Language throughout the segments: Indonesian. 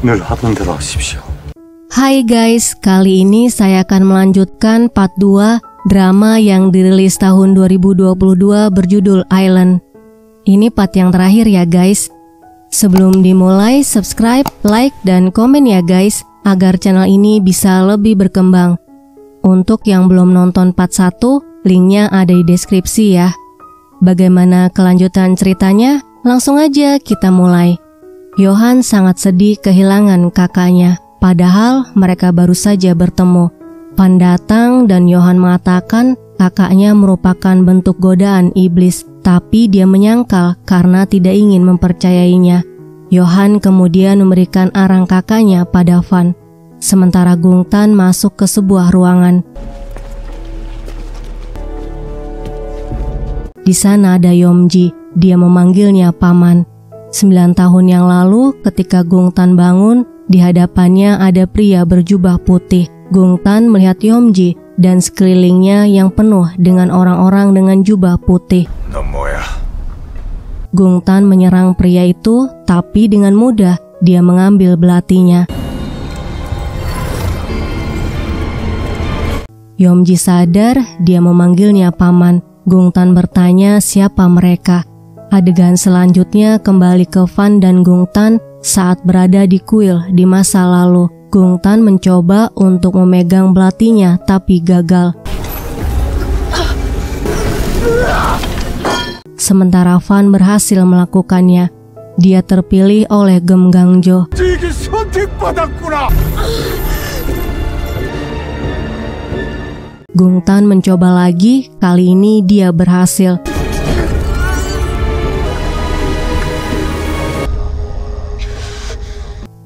늘 하던 대로 하십시오. Hai guys, kali ini saya akan melanjutkan part 2 drama yang dirilis tahun 2022 berjudul Island. Ini part yang terakhir ya guys. Sebelum dimulai, subscribe, like, dan komen ya guys, agar channel ini bisa lebih berkembang. Untuk yang belum nonton part 1, linknya ada di deskripsi ya. Bagaimana kelanjutan ceritanya? Langsung aja kita mulai. Johan sangat sedih kehilangan kakaknya, padahal mereka baru saja bertemu. Van datang dan Johan mengatakan kakaknya merupakan bentuk godaan iblis, tapi dia menyangkal karena tidak ingin mempercayainya. Johan kemudian memberikan arang kakaknya pada Van, sementara Gungtan masuk ke sebuah ruangan. Di sana ada Yomji, dia memanggilnya paman. 9 tahun yang lalu ketika Gungtan bangun, di hadapannya ada pria berjubah putih. Gungtan melihat Yomji dan sekelilingnya yang penuh dengan orang-orang dengan jubah putih. Gungtan menyerang pria itu, tapi dengan mudah dia mengambil belatinya. Yomji sadar, dia memanggilnya paman. Gungtan bertanya siapa mereka. Adegan selanjutnya kembali ke Van dan Gungtan saat berada di kuil di masa lalu. Gungtan mencoba untuk memegang belatinya tapi gagal. Sementara Van berhasil melakukannya. Dia terpilih oleh Gem Gangjo. Gungtan mencoba lagi, kali ini dia berhasil.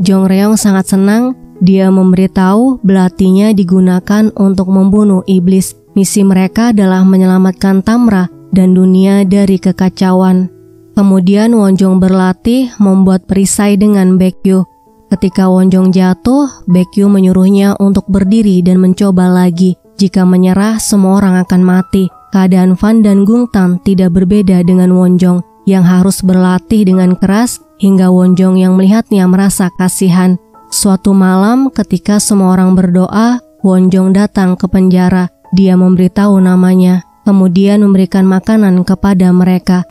Jongreong sangat senang, dia memberitahu belatinya digunakan untuk membunuh iblis. Misi mereka adalah menyelamatkan Tamra dan dunia dari kekacauan. Kemudian Wonjong berlatih membuat perisai dengan Baekgyu. Ketika Wonjong jatuh, Baekgyu menyuruhnya untuk berdiri dan mencoba lagi. Jika menyerah, semua orang akan mati. Keadaan Van dan Gungtan tidak berbeda dengan Wonjong yang harus berlatih dengan keras, hingga Wonjong yang melihatnya merasa kasihan. Suatu malam ketika semua orang berdoa, Wonjong datang ke penjara. Dia memberitahu namanya, kemudian memberikan makanan kepada mereka.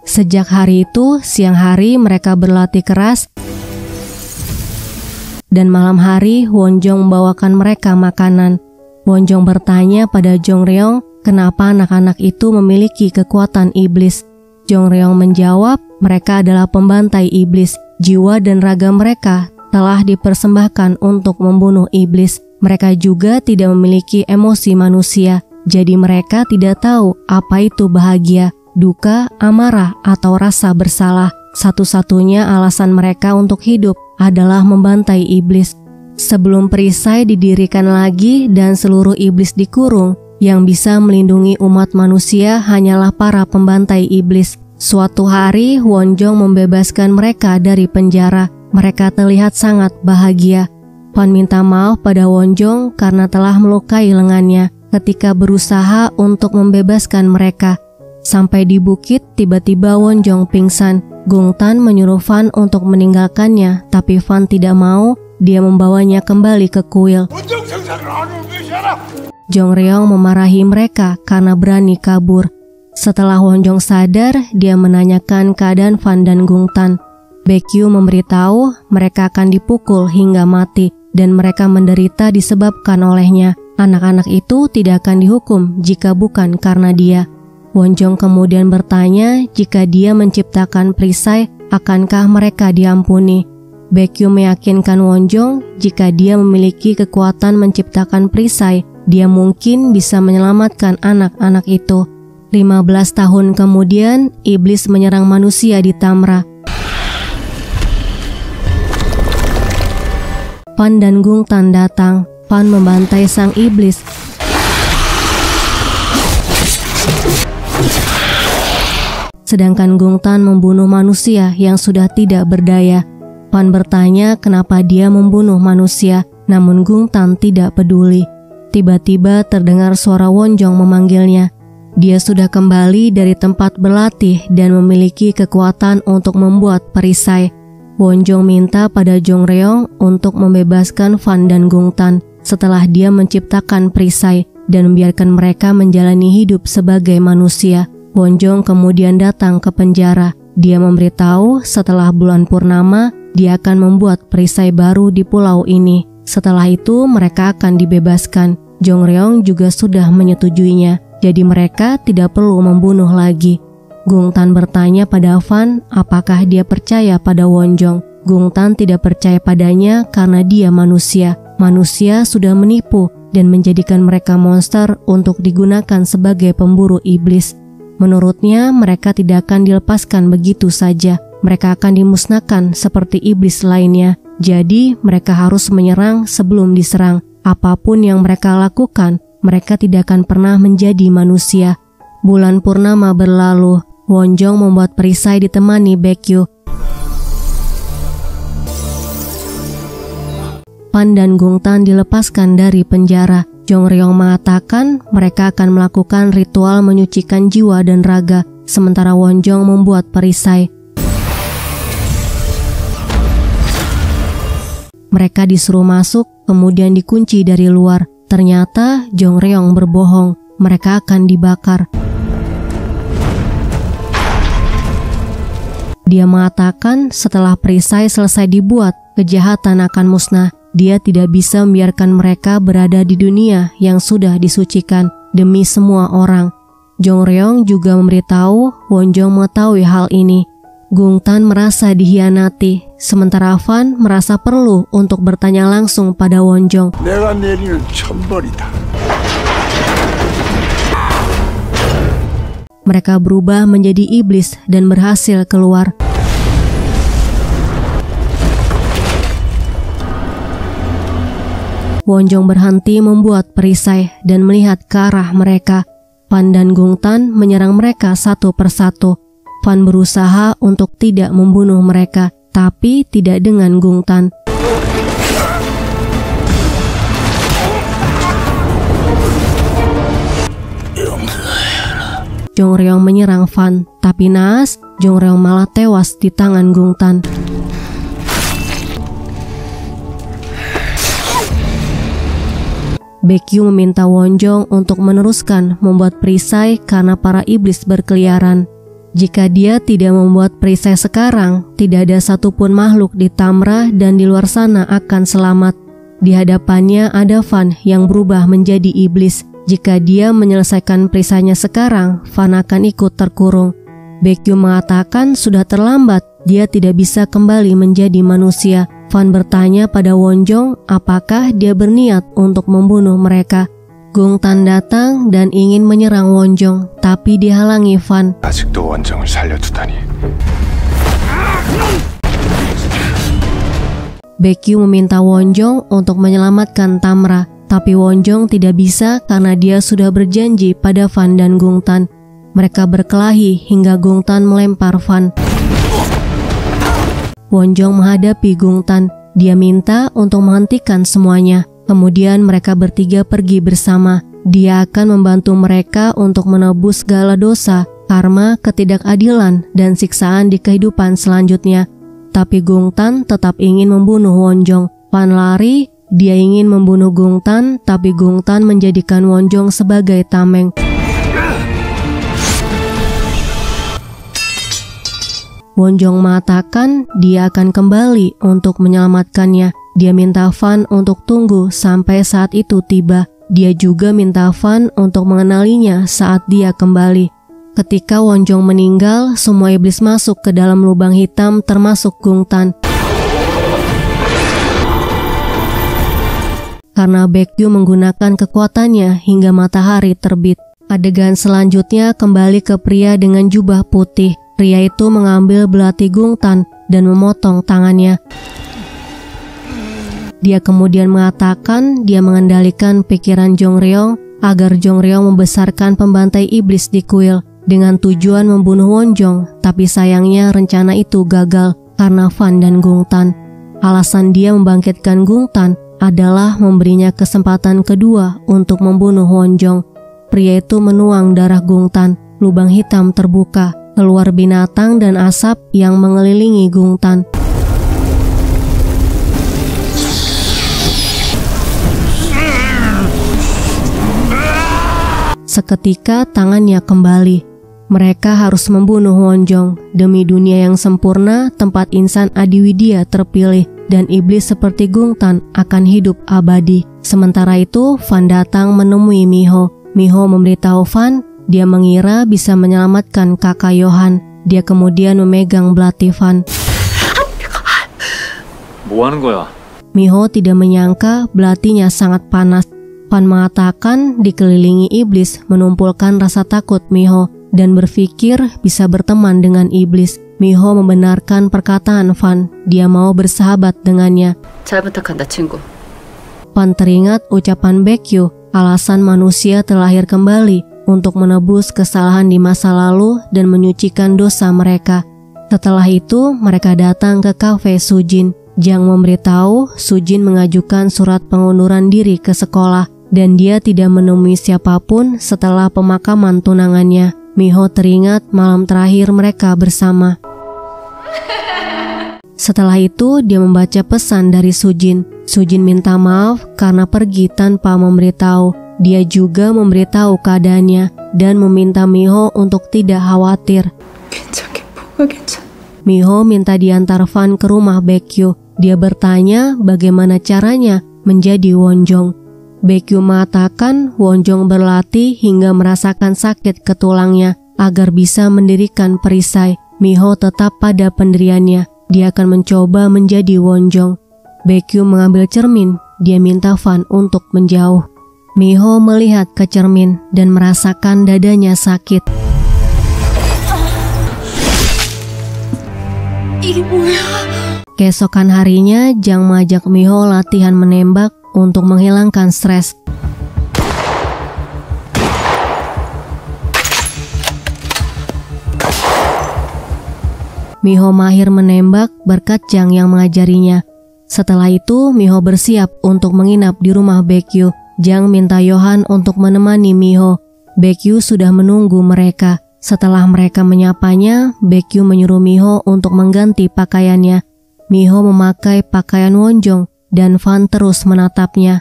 Sejak hari itu, siang hari mereka berlatih keras, dan malam hari Wonjong membawakan mereka makanan. Wonjong bertanya pada Jongreong, kenapa anak-anak itu memiliki kekuatan iblis. Jongreong menjawab, mereka adalah pembantai iblis. Jiwa dan raga mereka telah dipersembahkan untuk membunuh iblis. Mereka juga tidak memiliki emosi manusia, jadi mereka tidak tahu apa itu bahagia, duka, amarah, atau rasa bersalah. Satu-satunya alasan mereka untuk hidup adalah membantai iblis. Sebelum perisai didirikan lagi dan seluruh iblis dikurung, yang bisa melindungi umat manusia hanyalah para pembantai iblis. Suatu hari, Wonjong membebaskan mereka dari penjara. Mereka terlihat sangat bahagia. Van minta maaf pada Wonjong karena telah melukai lengannya ketika berusaha untuk membebaskan mereka. Sampai di bukit, tiba-tiba Wonjong pingsan. Gungtan menyuruh Van untuk meninggalkannya, tapi Van tidak mau. Dia membawanya kembali ke kuil. Jongreong memarahi mereka karena berani kabur. Setelah Wonjong sadar, dia menanyakan keadaan Van dan Gungtan. Baekgyu memberitahu mereka akan dipukul hingga mati dan mereka menderita disebabkan olehnya. Anak-anak itu tidak akan dihukum jika bukan karena dia. Wonjong kemudian bertanya jika dia menciptakan perisai, akankah mereka diampuni. Baekgyu meyakinkan Wonjong jika dia memiliki kekuatan menciptakan perisai, dia mungkin bisa menyelamatkan anak-anak itu. 15 tahun kemudian, iblis menyerang manusia di Tamra. Van dan Gungtan datang. Van membantai sang iblis. Sedangkan Gungtan membunuh manusia yang sudah tidak berdaya. Van bertanya kenapa dia membunuh manusia. namun Gung Tan tidak peduli. Tiba-tiba terdengar suara Wonjong memanggilnya. Dia sudah kembali dari tempat berlatih dan memiliki kekuatan untuk membuat perisai. Wonjong minta pada Jongreong untuk membebaskan Fan dan Gung Tan setelah dia menciptakan perisai dan membiarkan mereka menjalani hidup sebagai manusia. Wonjong kemudian datang ke penjara. Dia memberitahu setelah bulan purnama dia akan membuat perisai baru di pulau ini. Setelah itu mereka akan dibebaskan. Jongreong juga sudah menyetujuinya, jadi mereka tidak perlu membunuh lagi. Gung Tan bertanya pada Fan apakah dia percaya pada Wonjong. Gung Tan tidak percaya padanya karena dia manusia. Manusia sudah menipu dan menjadikan mereka monster untuk digunakan sebagai pemburu iblis. Menurutnya mereka tidak akan dilepaskan begitu saja. Mereka akan dimusnahkan seperti iblis lainnya. Jadi mereka harus menyerang sebelum diserang. Apapun yang mereka lakukan, mereka tidak akan pernah menjadi manusia. Bulan purnama berlalu. Wonjong membuat perisai ditemani Baekgyu. Fan dan Gung Tan dilepaskan dari penjara. Jongreong mengatakan mereka akan melakukan ritual menyucikan jiwa dan raga, sementara Wonjong membuat perisai. Mereka disuruh masuk, kemudian dikunci dari luar. Ternyata Jongreong berbohong, mereka akan dibakar. Dia mengatakan setelah perisai selesai dibuat, kejahatan akan musnah. Dia tidak bisa membiarkan mereka berada di dunia yang sudah disucikan demi semua orang. Jongreong juga memberitahu Wonjong mengetahui hal ini. Gung Tan merasa dihianati, sementara Fan merasa perlu untuk bertanya langsung pada Wonjong. Mereka berubah menjadi iblis dan berhasil keluar. Wonjong berhenti membuat perisai dan melihat ke arah mereka. Fan dan Gung Tan menyerang mereka satu persatu. Fan berusaha untuk tidak membunuh mereka, tapi tidak dengan Gung Tan. Jongreong menyerang Fan, tapi naas, Jongreong malah tewas di tangan Gung Tan. Baekgyu meminta Wonjong untuk meneruskan membuat perisai karena para iblis berkeliaran. Jika dia tidak membuat perisai sekarang, tidak ada satupun makhluk di Tamra dan di luar sana akan selamat. Di hadapannya ada Fan yang berubah menjadi iblis. Jika dia menyelesaikan perisainya sekarang, Fan akan ikut terkurung. Baekgyu mengatakan sudah terlambat, dia tidak bisa kembali menjadi manusia. Fan bertanya pada Wonjong apakah dia berniat untuk membunuh mereka. Gung Tan datang dan ingin menyerang Wonjong, tapi dihalangi Fan. Baekgyu meminta Wonjong untuk menyelamatkan Tamra, tapi Wonjong tidak bisa karena dia sudah berjanji pada Fan dan Gung Tan. Mereka berkelahi hingga Gung Tan melempar Fan. Wonjong menghadapi Gung Tan. Dia minta untuk menghentikan semuanya. Kemudian mereka bertiga pergi bersama. Dia akan membantu mereka untuk menebus segala dosa, karma, ketidakadilan, dan siksaan di kehidupan selanjutnya. Tapi Gung Tan tetap ingin membunuh Wonjong. Fan lari, dia ingin membunuh Gung Tan, tapi Gung Tan menjadikan Wonjong sebagai tameng. Wonjong mengatakan dia akan kembali untuk menyelamatkannya. Dia minta Fan untuk tunggu sampai saat itu tiba. Dia juga minta Fan untuk mengenalinya saat dia kembali. Ketika Wonjong meninggal, semua iblis masuk ke dalam lubang hitam termasuk Gung Tan. Karena Baekgyu menggunakan kekuatannya hingga matahari terbit. Adegan selanjutnya kembali ke pria dengan jubah putih. Pria itu mengambil belati Gung Tan dan memotong tangannya. Dia kemudian mengatakan dia mengendalikan pikiran Jongreong agar Jongreong membesarkan pembantai iblis di kuil dengan tujuan membunuh Wonjong, tapi sayangnya rencana itu gagal karena Fan dan Gung Tan. Alasan dia membangkitkan Gung Tan adalah memberinya kesempatan kedua untuk membunuh Wonjong. Pria itu menuang darah Gungtan, lubang hitam terbuka, keluar binatang dan asap yang mengelilingi Gungtan. Seketika tangannya kembali. Mereka harus membunuh Wonjong demi dunia yang sempurna, tempat insan Adiwidya terpilih dan iblis seperti Gungtan akan hidup abadi. Sementara itu, Van datang menemui Miho. Miho memberitahu Van, dia mengira bisa menyelamatkan kakak Johan. Dia kemudian memegang belati Van. 뭐 하는 거야? Miho tidak menyangka belatinya sangat panas. Van mengatakan dikelilingi iblis menumpulkan rasa takut Miho dan berpikir bisa berteman dengan iblis. Miho membenarkan perkataan Van, dia mau bersahabat dengannya. 잘 부탁한다, 친구. Van teringat ucapan Baekgyu, alasan manusia terlahir kembali untuk menebus kesalahan di masa lalu dan menyucikan dosa mereka. Setelah itu, mereka datang ke kafe Sujin. Jang memberitahu Sujin mengajukan surat pengunduran diri ke sekolah dan dia tidak menemui siapapun setelah pemakaman tunangannya. Miho teringat malam terakhir mereka bersama. Setelah itu, dia membaca pesan dari Sujin. Sujin minta maaf karena pergi tanpa memberitahu. Dia juga memberitahu keadaannya dan meminta Miho untuk tidak khawatir. Miho minta diantar Van ke rumah Baekgyu. Dia bertanya bagaimana caranya menjadi Wonjong. Baekgyu mengatakan Wonjong berlatih hingga merasakan sakit ke tulangnya agar bisa mendirikan perisai. Miho tetap pada pendiriannya. Dia akan mencoba menjadi Wonjong. Baekgyu mengambil cermin. Dia minta Van untuk menjauh. Miho melihat ke cermin dan merasakan dadanya sakit. Keesokan harinya, Jang mengajak Miho latihan menembak untuk menghilangkan stres. Miho mahir menembak berkat Jang yang mengajarinya. Setelah itu, Miho bersiap untuk menginap di rumah Baekgyu. Jang minta Johan untuk menemani Miho. Baekgyu sudah menunggu mereka. Setelah mereka menyapanya, Baekgyu menyuruh Miho untuk mengganti pakaiannya. Miho memakai pakaian Wonjong dan Van terus menatapnya.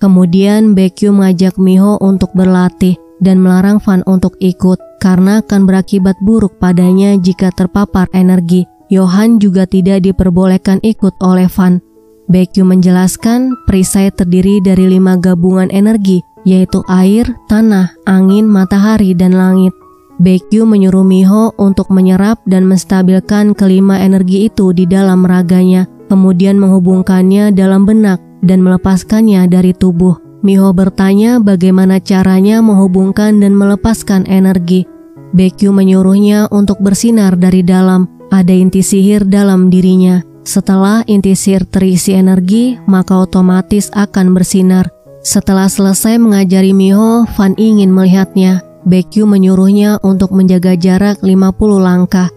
Kemudian Baekgyu mengajak Miho untuk berlatih dan melarang Van untuk ikut karena akan berakibat buruk padanya jika terpapar energi. Johan juga tidak diperbolehkan ikut oleh Van. Baekgyu menjelaskan perisai terdiri dari 5 gabungan energi, yaitu air, tanah, angin, matahari, dan langit. Baekgyu menyuruh Miho untuk menyerap dan menstabilkan kelima energi itu di dalam raganya, kemudian menghubungkannya dalam benak dan melepaskannya dari tubuh. Miho bertanya bagaimana caranya menghubungkan dan melepaskan energi. Baekgyu menyuruhnya untuk bersinar dari dalam. Ada inti sihir dalam dirinya. Setelah inti sihir terisi energi, maka otomatis akan bersinar. Setelah selesai mengajari Miho, Van ingin melihatnya. Baekgyu menyuruhnya untuk menjaga jarak 50 langkah.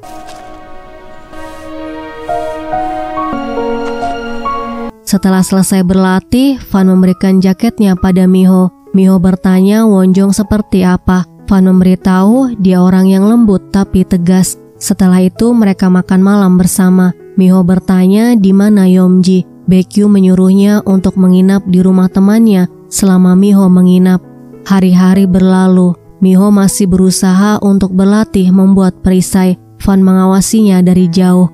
Setelah selesai berlatih, Van memberikan jaketnya pada Miho. Miho bertanya Wonjong seperti apa. Van memberitahu dia orang yang lembut tapi tegas. Setelah itu mereka makan malam bersama. Miho bertanya di mana Yeomji. Baekgyu menyuruhnya untuk menginap di rumah temannya selama Miho menginap. Hari-hari berlalu. Miho masih berusaha untuk berlatih membuat perisai. Van mengawasinya dari jauh.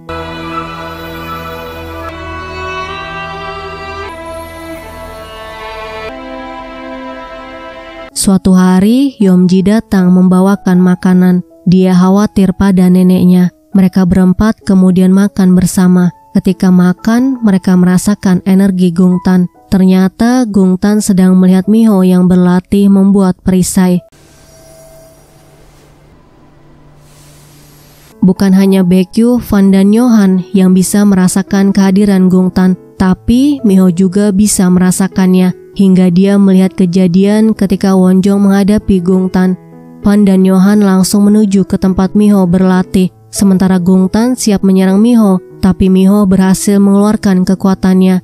Suatu hari, Yeomji datang membawakan makanan. Dia khawatir pada neneknya. Mereka berempat kemudian makan bersama. Ketika makan, mereka merasakan energi Gungtan. Ternyata Gungtan sedang melihat Miho yang berlatih membuat perisai. Bukan hanya Baekgyu, Van dan Johan yang bisa merasakan kehadiran Gungtan, tapi Miho juga bisa merasakannya hingga dia melihat kejadian ketika Wonjong menghadapi Gungtan. Van dan Johan langsung menuju ke tempat Miho berlatih, sementara Gungtan siap menyerang Miho tapi Miho berhasil mengeluarkan kekuatannya.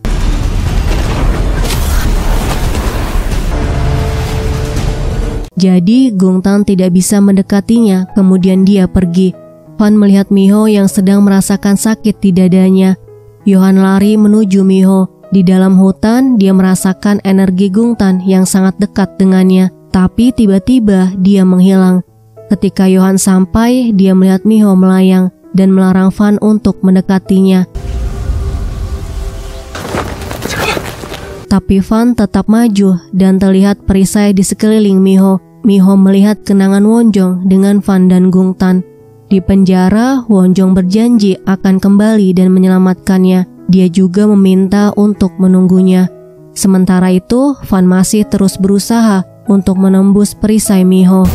Jadi Gungtan tidak bisa mendekatinya, kemudian dia pergi. Fan melihat Miho yang sedang merasakan sakit di dadanya. Yohan lari menuju Miho. Di dalam hutan, dia merasakan energi Gungtan yang sangat dekat dengannya, tapi tiba-tiba dia menghilang. Ketika Yohan sampai, dia melihat Miho melayang dan melarang Fan untuk mendekatinya. Tapi Fan tetap maju dan terlihat perisai di sekeliling Miho. Miho melihat kenangan Wonjong dengan Fan dan Gungtan. Di penjara, Wonjong berjanji akan kembali dan menyelamatkannya. Dia juga meminta untuk menunggunya. Sementara itu, Fan masih terus berusaha untuk menembus perisai Miho.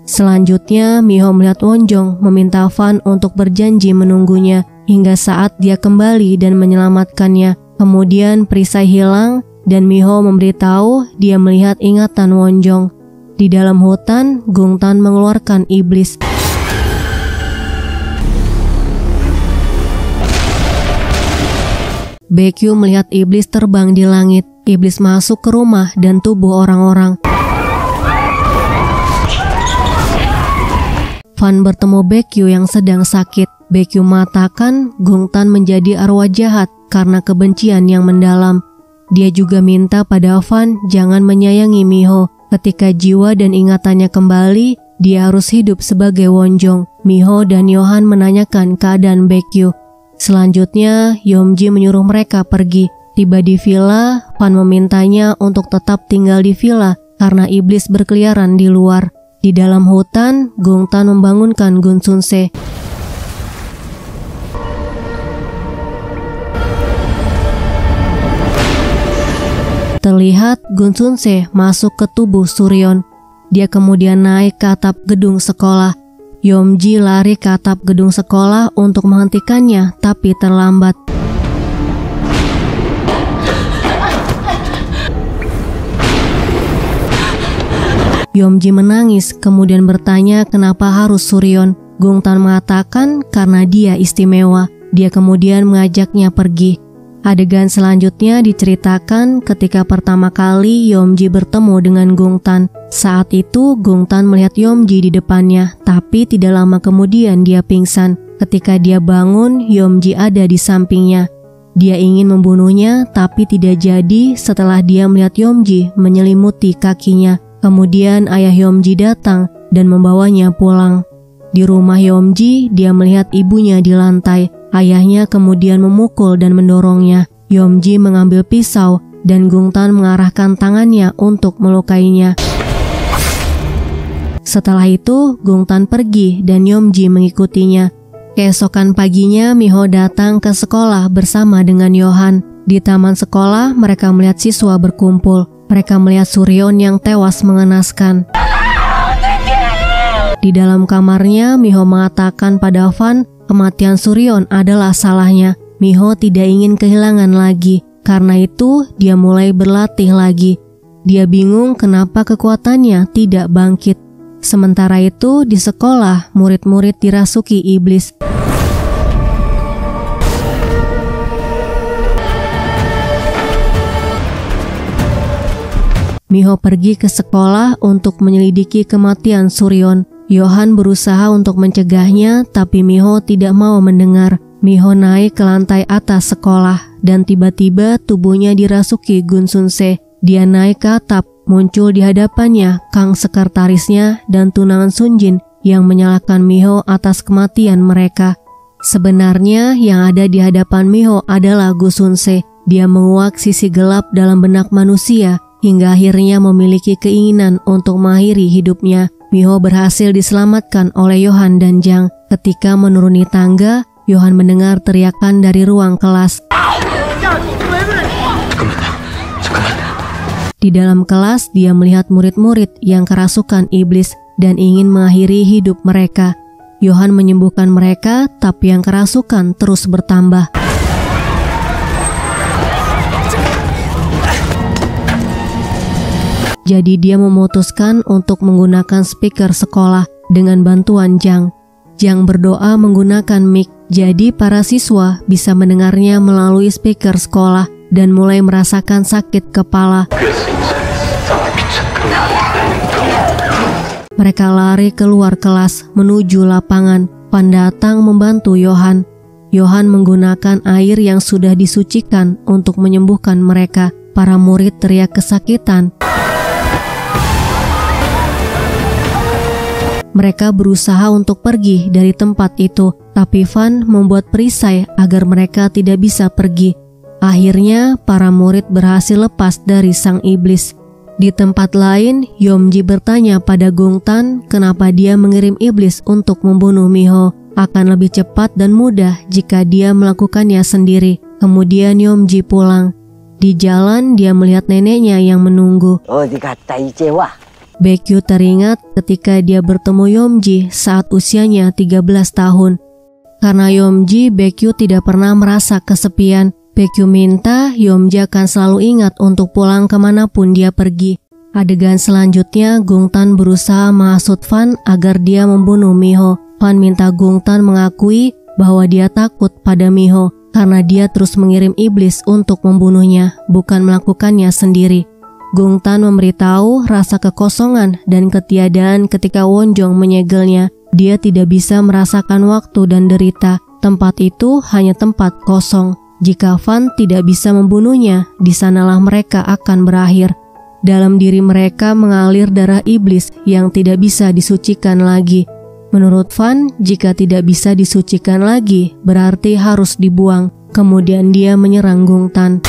Selanjutnya, Miho melihat Wonjong meminta Fan untuk berjanji menunggunya hingga saat dia kembali dan menyelamatkannya. Kemudian perisai hilang dan Miho memberitahu dia melihat ingatan Wonjong. Di dalam hutan, Gungtan mengeluarkan iblis. Baekgyu melihat iblis terbang di langit. Iblis masuk ke rumah dan tubuh orang-orang. Fan bertemu Baekgyu yang sedang sakit. Baekgyu mengatakan Gungtan menjadi arwah jahat karena kebencian yang mendalam. Dia juga minta pada Fan jangan menyayangi Miho. Ketika jiwa dan ingatannya kembali, dia harus hidup sebagai Wonjong. Miho dan Yohan menanyakan keadaan Baekgyu. Selanjutnya, Yeomji menyuruh mereka pergi. Tiba di villa, Fan memintanya untuk tetap tinggal di villa karena iblis berkeliaran di luar. Di dalam hutan, Gungtan membangunkan Gun Sunse. Terlihat Gun Sunse masuk ke tubuh Suryeon. Dia kemudian naik ke atap gedung sekolah. Yeomji lari ke atap gedung sekolah untuk menghentikannya, tapi terlambat. Yeomji menangis, kemudian bertanya kenapa harus Suryeon. Gungtan mengatakan karena dia istimewa. Dia kemudian mengajaknya pergi. Adegan selanjutnya diceritakan ketika pertama kali Yeomji bertemu dengan Gungtan. Saat itu Gungtan melihat Yeomji di depannya, tapi tidak lama kemudian dia pingsan. Ketika dia bangun, Yeomji ada di sampingnya. Dia ingin membunuhnya, tapi tidak jadi setelah dia melihat Yeomji menyelimuti kakinya. Kemudian ayah Yeomji datang dan membawanya pulang. Di rumah Yeomji, dia melihat ibunya di lantai. Ayahnya kemudian memukul dan mendorongnya. Yeomji mengambil pisau dan Gungtan mengarahkan tangannya untuk melukainya. Setelah itu, Gungtan pergi dan Yeomji mengikutinya. Keesokan paginya, Miho datang ke sekolah bersama dengan Yohan. Di taman sekolah, mereka melihat siswa berkumpul. Mereka melihat Suryeon yang tewas mengenaskan. Di dalam kamarnya, Miho mengatakan pada Fan, kematian Suryeon adalah salahnya. Miho tidak ingin kehilangan lagi. Karena itu, dia mulai berlatih lagi. Dia bingung kenapa kekuatannya tidak bangkit. Sementara itu, di sekolah, murid-murid dirasuki iblis. Miho pergi ke sekolah untuk menyelidiki kematian Suryeon. Yohan berusaha untuk mencegahnya, tapi Miho tidak mau mendengar. Miho naik ke lantai atas sekolah, dan tiba-tiba tubuhnya dirasuki Gun Sunse. Dia naik ke atap, muncul di hadapannya Kang sekretarisnya dan tunangan Sunjin yang menyalahkan Miho atas kematian mereka. Sebenarnya yang ada di hadapan Miho adalah Gu Sunse. Dia menguak sisi gelap dalam benak manusia, hingga akhirnya memiliki keinginan untuk mengakhiri hidupnya. Miho berhasil diselamatkan oleh Yohan dan Jang. Ketika menuruni tangga, Yohan mendengar teriakan dari ruang kelas. Di dalam kelas, dia melihat murid-murid yang kerasukan iblis dan ingin mengakhiri hidup mereka. Yohan menyembuhkan mereka, tapi yang kerasukan terus bertambah. Jadi dia memutuskan untuk menggunakan speaker sekolah dengan bantuan Jang. Jang berdoa menggunakan mic, jadi para siswa bisa mendengarnya melalui speaker sekolah dan mulai merasakan sakit kepala. Mereka lari keluar kelas menuju lapangan. Van datang membantu Yohan. Yohan menggunakan air yang sudah disucikan untuk menyembuhkan mereka. Para murid teriak kesakitan. Mereka berusaha untuk pergi dari tempat itu, tapi Van membuat perisai agar mereka tidak bisa pergi. Akhirnya, para murid berhasil lepas dari sang iblis. Di tempat lain, Yeomji bertanya pada Gungtan kenapa dia mengirim iblis untuk membunuh Miho. Akan lebih cepat dan mudah jika dia melakukannya sendiri. Kemudian Yeomji pulang. Di jalan, dia melihat neneknya yang menunggu. Baekgyu teringat ketika dia bertemu Yeomji saat usianya 13 tahun. Karena Yeomji, Baekgyu tidak pernah merasa kesepian. Baekgyu minta Yeomji akan selalu ingat untuk pulang kemanapun dia pergi. Adegan selanjutnya, Gungtan berusaha menghasut Van agar dia membunuh Miho. Van minta Gungtan mengakui bahwa dia takut pada Miho karena dia terus mengirim iblis untuk membunuhnya, bukan melakukannya sendiri. Gungtan memberitahu rasa kekosongan dan ketiadaan ketika Wonjong menyegelnya. Dia tidak bisa merasakan waktu dan derita. Tempat itu hanya tempat kosong. Jika Van tidak bisa membunuhnya, di sanalah mereka akan berakhir. Dalam diri mereka mengalir darah iblis yang tidak bisa disucikan lagi. Menurut Van, jika tidak bisa disucikan lagi, berarti harus dibuang. Kemudian dia menyerang Gungtan.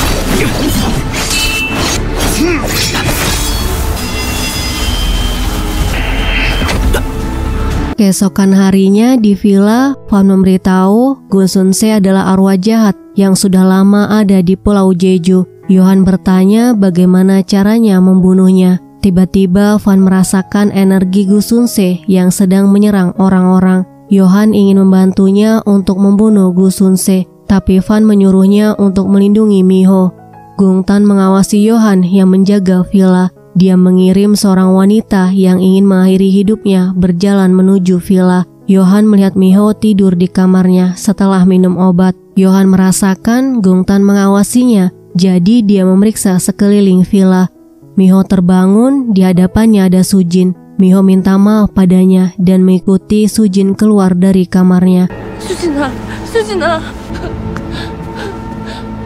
Keesokan harinya di villa, Van memberitahu Gun Sunse adalah arwah jahat yang sudah lama ada di Pulau Jeju. Yohan bertanya bagaimana caranya membunuhnya. Tiba-tiba Van merasakan energi Gun Sunse yang sedang menyerang orang-orang. Yohan ingin membantunya untuk membunuh Gun Sunse, tapi Van menyuruhnya untuk melindungi Miho. Gungtan mengawasi Yohan yang menjaga villa. Dia mengirim seorang wanita yang ingin mengakhiri hidupnya berjalan menuju villa. Yohan melihat Miho tidur di kamarnya setelah minum obat. Yohan merasakan Gungtan mengawasinya, jadi dia memeriksa sekeliling villa. Miho terbangun, di hadapannya ada Sujin. Miho minta maaf padanya dan mengikuti Sujin keluar dari kamarnya. Sujina.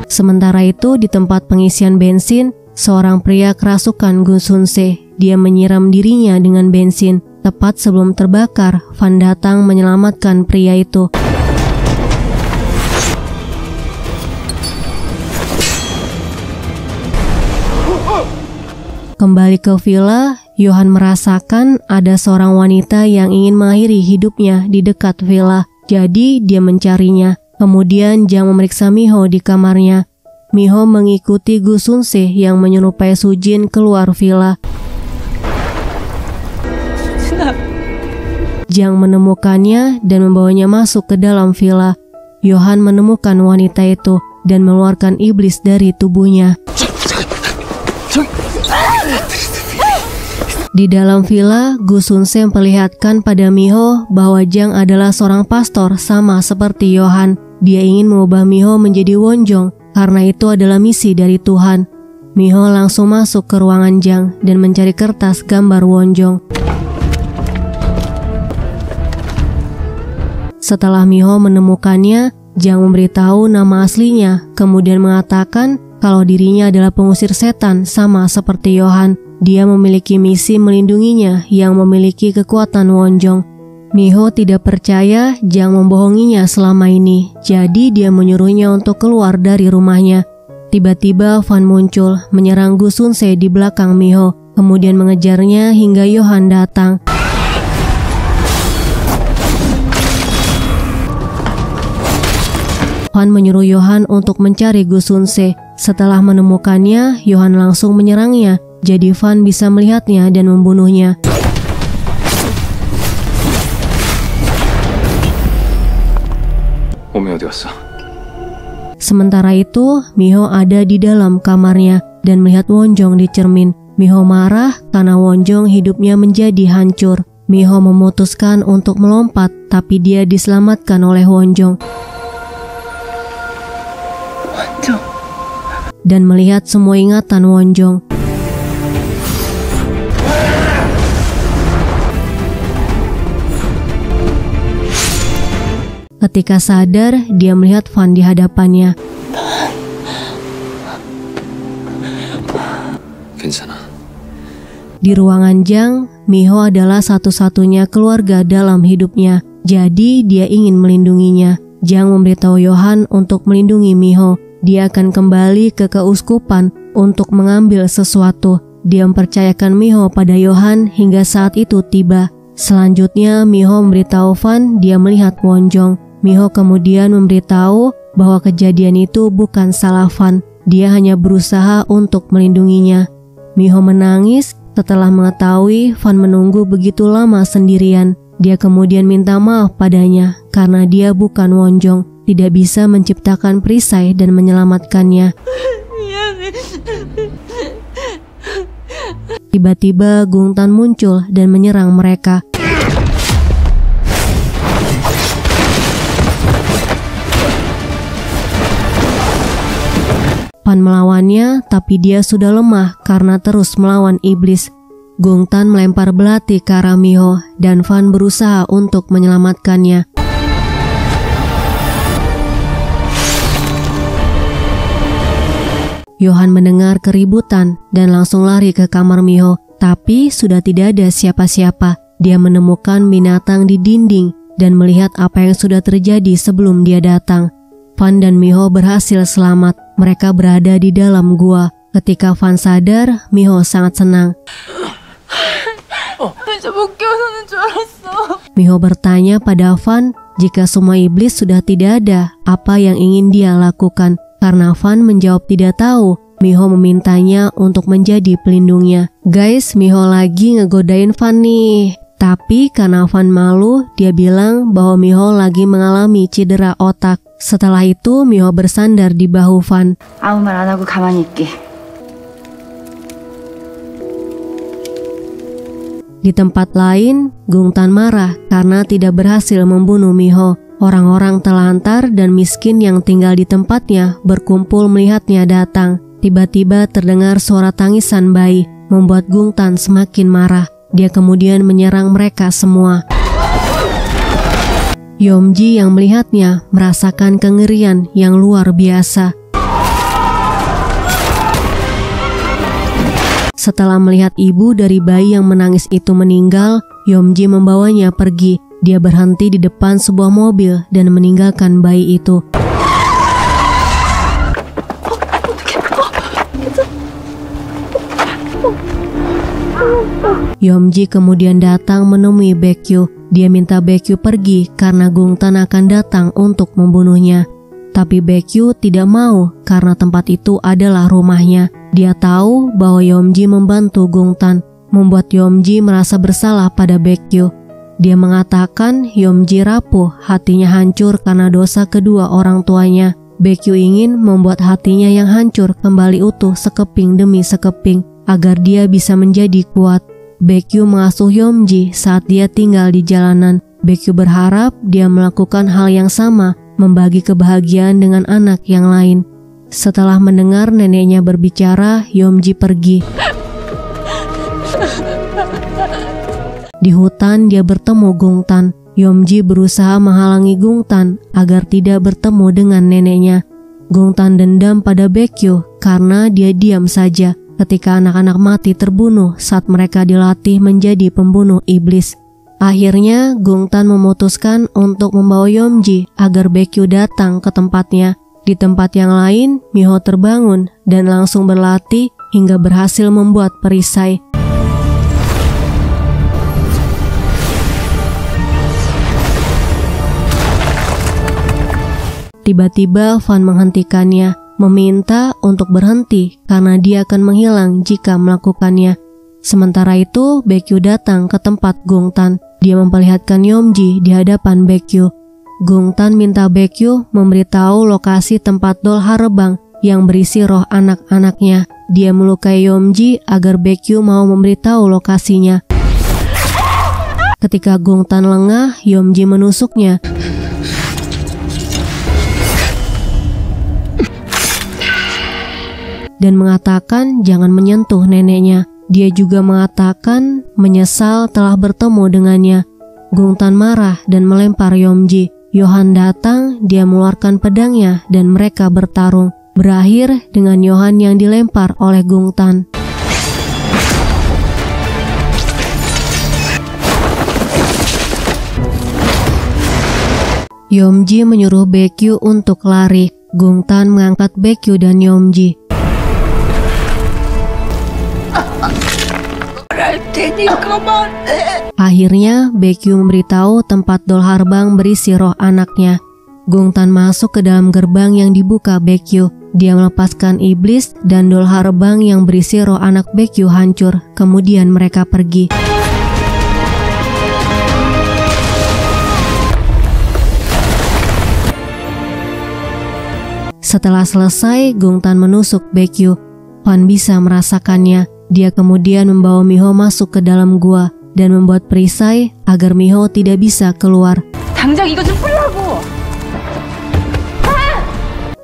Sementara itu di tempat pengisian bensin, seorang pria kerasukan Gun Sunse. Dia menyiram dirinya dengan bensin. Tepat sebelum terbakar, Van datang menyelamatkan pria itu. Kembali ke villa, Yohan merasakan ada seorang wanita yang ingin mengakhiri hidupnya di dekat villa. Jadi dia mencarinya. Kemudian Jang memeriksa Miho di kamarnya. Miho mengikuti Gun Sunse yang menyerupai Sujin keluar villa. Jang menemukannya dan membawanya masuk ke dalam villa. Yohan menemukan wanita itu dan mengeluarkan iblis dari tubuhnya. Di dalam villa, Gun Sunse memperlihatkan pada Miho bahwa Jang adalah seorang pastor sama seperti Yohan. Dia ingin mengubah Miho menjadi Wonjong karena itu adalah misi dari Tuhan. Miho langsung masuk ke ruangan Jang dan mencari kertas gambar Wonjong. Setelah Miho menemukannya, Jang memberitahu nama aslinya, kemudian mengatakan kalau dirinya adalah pengusir setan sama seperti Yohan. Dia memiliki misi melindunginya yang memiliki kekuatan Wonjong. Miho tidak percaya Jang membohonginya selama ini, jadi dia menyuruhnya untuk keluar dari rumahnya. Tiba-tiba Van muncul, menyerang Gun Sunse di belakang Miho, kemudian mengejarnya hingga Yohan datang. Van menyuruh Yohan untuk mencari Gun Sunse. Setelah menemukannya, Yohan langsung menyerangnya. Jadi Van bisa melihatnya dan membunuhnya. Sementara itu, Miho ada di dalam kamarnya dan melihat Wonjong di cermin. Miho marah karena Wonjong hidupnya menjadi hancur. Miho memutuskan untuk melompat, tapi dia diselamatkan oleh Wonjong. Dan melihat semua ingatan Wonjong. Ketika sadar, dia melihat Fan di hadapannya. Di ruangan Jang, Miho adalah satu-satunya keluarga dalam hidupnya. Jadi dia ingin melindunginya. Jang memberitahu Yohan untuk melindungi Miho. Dia akan kembali ke keuskupan untuk mengambil sesuatu. Dia mempercayakan Miho pada Yohan hingga saat itu tiba. Selanjutnya Miho memberitahu Fan dia melihat Wonjong. Miho kemudian memberitahu bahwa kejadian itu bukan salah Fan. Dia hanya berusaha untuk melindunginya. Miho menangis setelah mengetahui Fan menunggu begitu lama sendirian. Dia kemudian minta maaf padanya karena dia bukan Wonjong, tidak bisa menciptakan perisai dan menyelamatkannya. Tiba-tiba Gungtan muncul dan menyerang mereka. Fan melawannya, tapi dia sudah lemah karena terus melawan iblis. Gungtan melempar belati ke arah Miho dan Fan berusaha untuk menyelamatkannya. Yohan mendengar keributan dan langsung lari ke kamar Miho, tapi sudah tidak ada siapa-siapa. Dia menemukan binatang di dinding dan melihat apa yang sudah terjadi sebelum dia datang. Fan dan Miho berhasil selamat. Mereka berada di dalam gua. Ketika Fan sadar, Miho sangat senang. Miho bertanya pada Fan jika semua iblis sudah tidak ada, apa yang ingin dia lakukan. Karena Fan menjawab tidak tahu, Miho memintanya untuk menjadi pelindungnya. Guys, Miho lagi ngegodain Fan nih. Tapi karena Fan malu, dia bilang bahwa Miho lagi mengalami cedera otak. Setelah itu, Miho bersandar di bahu Fan. Di tempat lain, Gungtan marah karena tidak berhasil membunuh Miho. Orang-orang telantar dan miskin yang tinggal di tempatnya berkumpul melihatnya datang. Tiba-tiba terdengar suara tangisan bayi, membuat Gungtan semakin marah. Dia kemudian menyerang mereka semua. Yomji yang melihatnya merasakan kengerian yang luar biasa. Setelah melihat ibu dari bayi yang menangis itu meninggal, Yomji membawanya pergi. Dia berhenti di depan sebuah mobil dan meninggalkan bayi itu. Yomji kemudian datang menemui Baekgyu. Dia minta Baekgyu pergi karena Gungtan akan datang untuk membunuhnya. Tapi Baekgyu tidak mau karena tempat itu adalah rumahnya. Dia tahu bahwa Yomji membantu Gungtan, membuat Yomji merasa bersalah pada Baekgyu. Dia mengatakan Yomji rapuh, hatinya hancur karena dosa kedua orang tuanya. Baekgyu ingin membuat hatinya yang hancur kembali utuh sekeping demi sekeping agar dia bisa menjadi kuat. Baekgyu mengasuh Yomji saat dia tinggal di jalanan. Baekgyu berharap dia melakukan hal yang sama, membagi kebahagiaan dengan anak yang lain. Setelah mendengar neneknya berbicara, Yomji pergi. Di hutan dia bertemu Gungtan. Yomji berusaha menghalangi Gungtan agar tidak bertemu dengan neneknya. Gungtan dendam pada Baekgyu karena dia diam saja ketika anak-anak mati terbunuh saat mereka dilatih menjadi pembunuh iblis. Akhirnya Gungtan memutuskan untuk membawa Yomji agar Baekgyu datang ke tempatnya. Di tempat yang lain, Miho terbangun dan langsung berlatih hingga berhasil membuat perisai. Tiba-tiba Fan menghentikannya, meminta untuk berhenti karena dia akan menghilang jika melakukannya. Sementara itu, Baekgyu datang ke tempat Gungtan. Dia memperlihatkan Yomji di hadapan Baekgyu. Gungtan minta Baekgyu memberitahu lokasi tempat Dol Harebang yang berisi roh anak-anaknya. Dia melukai Yeomji agar Baekgyu mau memberitahu lokasinya. Ketika Gungtan lengah, Yeomji menusuknya. Dan mengatakan jangan menyentuh neneknya. Dia juga mengatakan menyesal telah bertemu dengannya. Gungtan marah dan melempar Yeomji. Yohan datang, dia mengeluarkan pedangnya dan mereka bertarung. Berakhir dengan Yohan yang dilempar oleh Gungtan. Yeomji menyuruh Baekgyu untuk lari. Gungtan mengangkat Baekgyu dan Yeomji. Akhirnya Baekgyu memberitahu tempat Dolharbang berisi roh anaknya. Gungtan masuk ke dalam gerbang yang dibuka Baekgyu. Dia melepaskan iblis dan Dolharbang yang berisi roh anak Baekgyu hancur. Kemudian mereka pergi. Setelah selesai, Gungtan menusuk Baekgyu. Fan bisa merasakannya. Dia kemudian membawa Miho masuk ke dalam gua dan membuat perisai agar Miho tidak bisa keluar.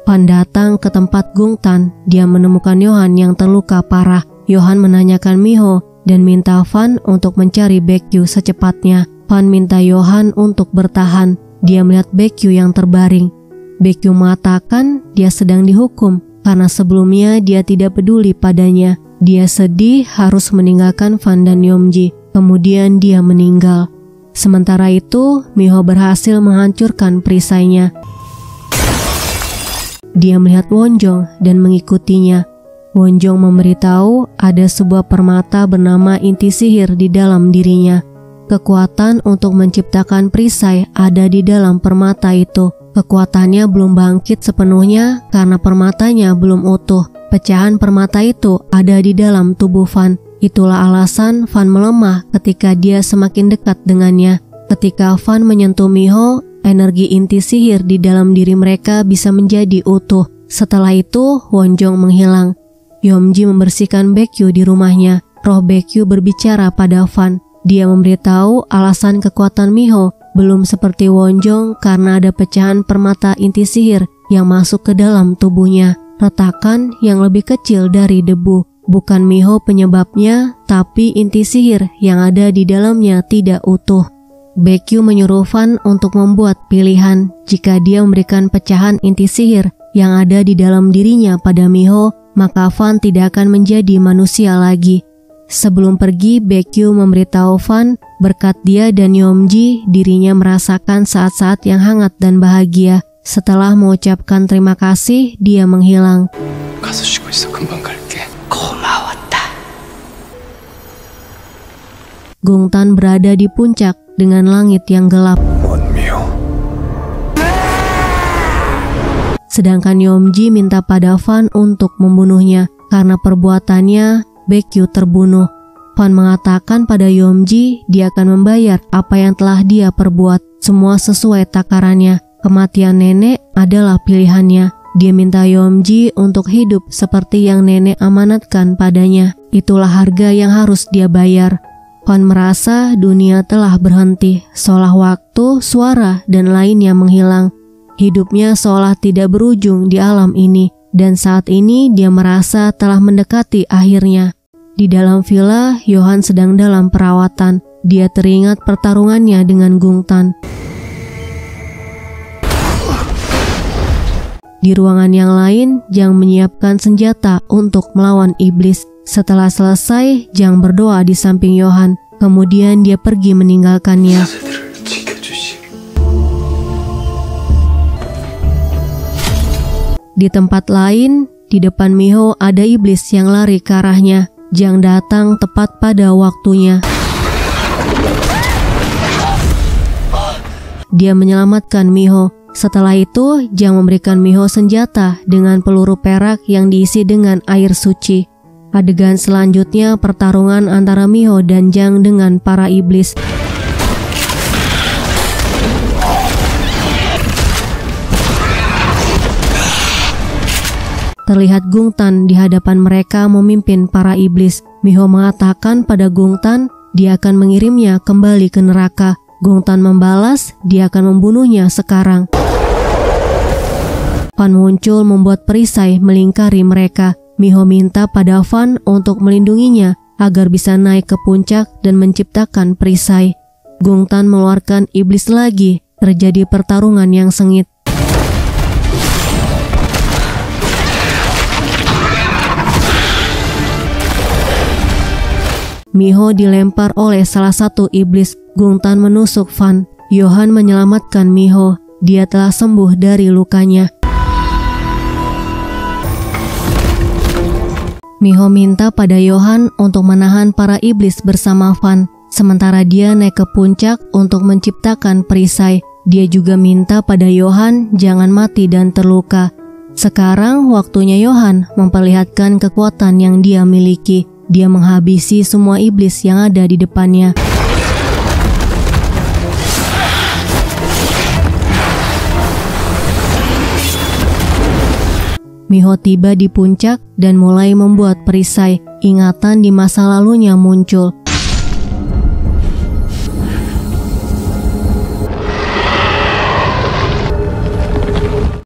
Fan datang ke tempat Gungtan. Dia menemukan Yohan yang terluka parah. Yohan menanyakan Miho dan minta Fan untuk mencari Baekgyu secepatnya. Fan minta Yohan untuk bertahan. Dia melihat Baekgyu yang terbaring. Baekgyu mengatakan dia sedang dihukum karena sebelumnya dia tidak peduli padanya. Dia sedih harus meninggalkan Fan dan Yeomji. Kemudian dia meninggal. Sementara itu, Miho berhasil menghancurkan perisainya. Dia melihat Wonjong dan mengikutinya. Wonjong memberitahu ada sebuah permata bernama inti sihir di dalam dirinya. Kekuatan untuk menciptakan perisai ada di dalam permata itu. Kekuatannya belum bangkit sepenuhnya karena permatanya belum utuh. Pecahan permata itu ada di dalam tubuh Fan. Itulah alasan Fan melemah ketika dia semakin dekat dengannya. Ketika Fan menyentuh Miho, energi inti sihir di dalam diri mereka bisa menjadi utuh. Setelah itu, Wonjong menghilang. Yeomji membersihkan Baekgyu di rumahnya. Roh Baekgyu berbicara pada Fan. Dia memberitahu alasan kekuatan Miho belum seperti Wonjong karena ada pecahan permata inti sihir yang masuk ke dalam tubuhnya. Retakan yang lebih kecil dari debu. Bukan Miho penyebabnya, tapi inti sihir yang ada di dalamnya tidak utuh. Baekgyu menyuruh Fan untuk membuat pilihan. Jika dia memberikan pecahan inti sihir yang ada di dalam dirinya pada Miho, maka Fan tidak akan menjadi manusia lagi. Sebelum pergi, Baekgyu memberitahu Fan, berkat dia dan Yeomji, dirinya merasakan saat-saat yang hangat dan bahagia. Setelah mengucapkan terima kasih, dia menghilang. Gungtan berada di puncak dengan langit yang gelap. Sedangkan Yeomji minta pada Fan untuk membunuhnya. Karena perbuatannya, Baekgyu terbunuh. Fan mengatakan pada Yeomji dia akan membayar apa yang telah dia perbuat. Semua sesuai takarannya. Kematian nenek adalah pilihannya. Dia minta Yeomji untuk hidup seperti yang nenek amanatkan padanya. Itulah harga yang harus dia bayar. Fan merasa dunia telah berhenti, seolah waktu, suara, dan lainnya menghilang. Hidupnya seolah tidak berujung di alam ini, dan saat ini dia merasa telah mendekati akhirnya. Di dalam villa, Yohan sedang dalam perawatan. Dia teringat pertarungannya dengan Gungtan. Di ruangan yang lain, Jang menyiapkan senjata untuk melawan iblis. Setelah selesai, Jang berdoa di samping Yohan. Kemudian dia pergi meninggalkannya. Di tempat lain, di depan Miho ada iblis yang lari ke arahnya. Jang datang tepat pada waktunya. Dia menyelamatkan Miho. Setelah itu, Jang memberikan Miho senjata dengan peluru perak yang diisi dengan air suci. Adegan selanjutnya pertarungan antara Miho dan Jang dengan para iblis. Terlihat Gungtan di hadapan mereka memimpin para iblis. Miho mengatakan pada Gungtan dia akan mengirimnya kembali ke neraka. Gungtan membalas dia akan membunuhnya sekarang. Fan muncul membuat perisai melingkari mereka. Miho minta pada Fan untuk melindunginya agar bisa naik ke puncak dan menciptakan perisai. Gungtan mengeluarkan iblis lagi. Terjadi pertarungan yang sengit. Miho dilempar oleh salah satu iblis. Gungtan menusuk Fan. Yohan menyelamatkan Miho. Dia telah sembuh dari lukanya. Miho minta pada Yohan untuk menahan para iblis bersama Fan. Sementara dia naik ke puncak untuk menciptakan perisai. Dia juga minta pada Yohan jangan mati dan terluka. Sekarang waktunya Yohan memperlihatkan kekuatan yang dia miliki. Dia menghabisi semua iblis yang ada di depannya. Miho tiba di puncak dan mulai membuat perisai. Ingatan di masa lalunya muncul.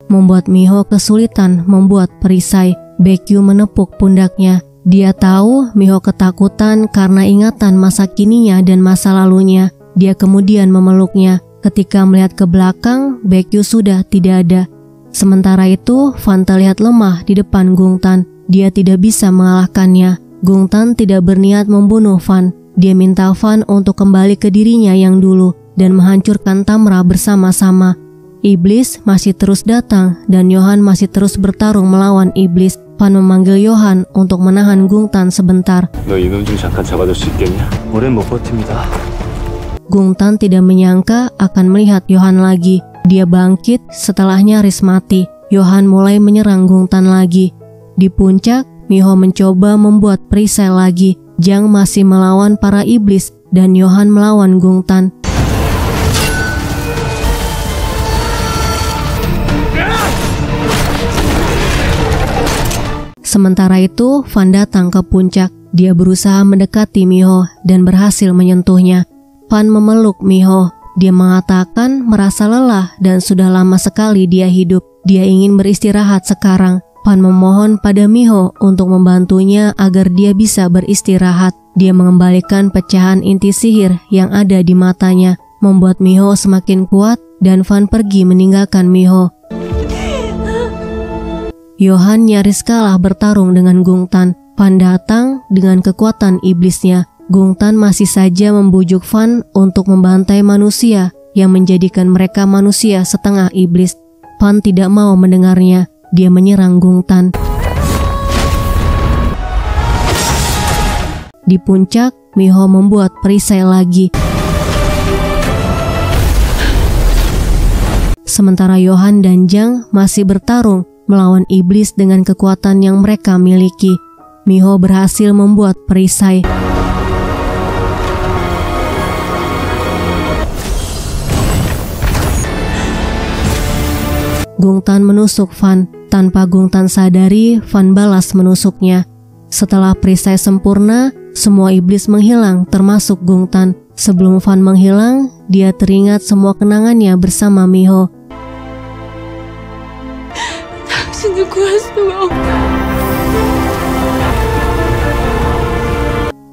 Membuat Miho kesulitan membuat perisai. Baekgyu menepuk pundaknya. Dia tahu Miho ketakutan karena ingatan masa kininya dan masa lalunya. Dia kemudian memeluknya. Ketika melihat ke belakang, Baekgyu sudah tidak ada. Sementara itu, Fan terlihat lemah di depan Gungtan. Dia tidak bisa mengalahkannya. Gungtan tidak berniat membunuh Fan. Dia minta Fan untuk kembali ke dirinya yang dulu dan menghancurkan Tamra bersama-sama. Iblis masih terus datang dan Yohan masih terus bertarung melawan iblis. Fan memanggil Yohan untuk menahan Gungtan sebentar. Gungtan tidak menyangka akan melihat Yohan lagi. Dia bangkit setelah nyaris mati. Yohan mulai menyerang Gungtan lagi. Di puncak, Miho mencoba membuat perisai lagi. Jang masih melawan para iblis dan Yohan melawan Gungtan. Sementara itu, Fan datang ke puncak. Dia berusaha mendekati Miho dan berhasil menyentuhnya. Fan memeluk Miho. Dia mengatakan merasa lelah dan sudah lama sekali dia hidup. Dia ingin beristirahat sekarang. Fan memohon pada Miho untuk membantunya agar dia bisa beristirahat. Dia mengembalikan pecahan inti sihir yang ada di matanya, membuat Miho semakin kuat dan Fan pergi meninggalkan Miho. Yohan nyaris kalah bertarung dengan Gungtan. Fan datang dengan kekuatan iblisnya. Gungtan masih saja membujuk Fan untuk membantai manusia yang menjadikan mereka manusia setengah iblis. Fan tidak mau mendengarnya. Dia menyerang Gungtan. Di puncak, Miho membuat perisai lagi. Sementara Yohan dan Jang masih bertarung melawan iblis dengan kekuatan yang mereka miliki. Miho berhasil membuat perisai. Gungtan menusuk Fan. Tanpa Gungtan sadari, Fan balas menusuknya. Setelah perisai sempurna, semua iblis menghilang termasuk Gungtan. Sebelum Fan menghilang, dia teringat semua kenangannya bersama Miho.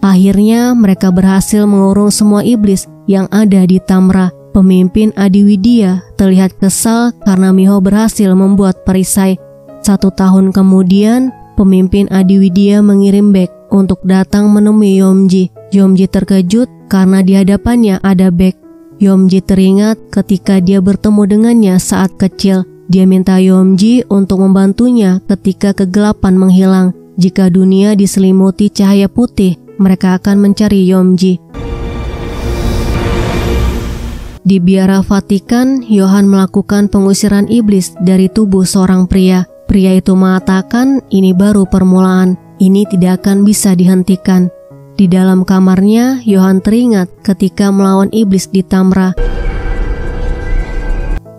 Akhirnya mereka berhasil mengurung semua iblis yang ada di Tamra. Pemimpin Adiwidya terlihat kesal karena Miho berhasil membuat perisai. 1 tahun kemudian, pemimpin Adiwidya mengirim Baek untuk datang menemui Yomji. Yomji terkejut karena di hadapannya ada Baek. Yomji teringat ketika dia bertemu dengannya saat kecil. Dia minta Yomji untuk membantunya ketika kegelapan menghilang. Jika dunia diselimuti cahaya putih, mereka akan mencari Yomji. Di biara Vatikan, Yohan melakukan pengusiran iblis dari tubuh seorang pria. Pria itu mengatakan ini baru permulaan, ini tidak akan bisa dihentikan. Di dalam kamarnya, Yohan teringat ketika melawan iblis di Tamra.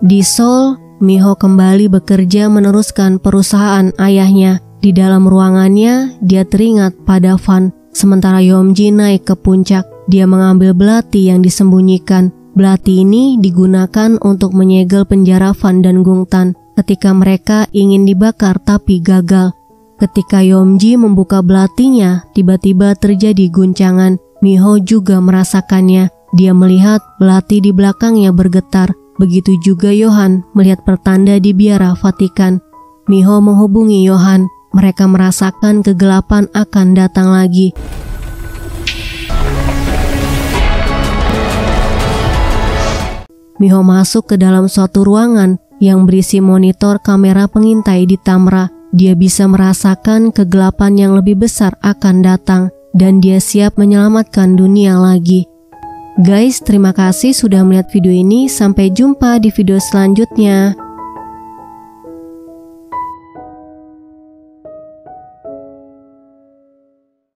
Di Seoul, Miho kembali bekerja meneruskan perusahaan ayahnya. Di dalam ruangannya, dia teringat pada Van. Sementara Yeomji naik ke puncak, dia mengambil belati yang disembunyikan. Belati ini digunakan untuk menyegel penjara Van dan Gungtan ketika mereka ingin dibakar tapi gagal. Ketika Yeomji membuka belatinya, tiba-tiba terjadi guncangan. Miho juga merasakannya. Dia melihat belati di belakangnya bergetar. Begitu juga Yohan melihat pertanda di biara Vatikan. Miho menghubungi Yohan. Mereka merasakan kegelapan akan datang lagi. Miho masuk ke dalam suatu ruangan yang berisi monitor kamera pengintai di Tamra. Dia bisa merasakan kegelapan yang lebih besar akan datang dan dia siap menyelamatkan dunia lagi. Guys, terima kasih sudah melihat video ini. Sampai jumpa di video selanjutnya.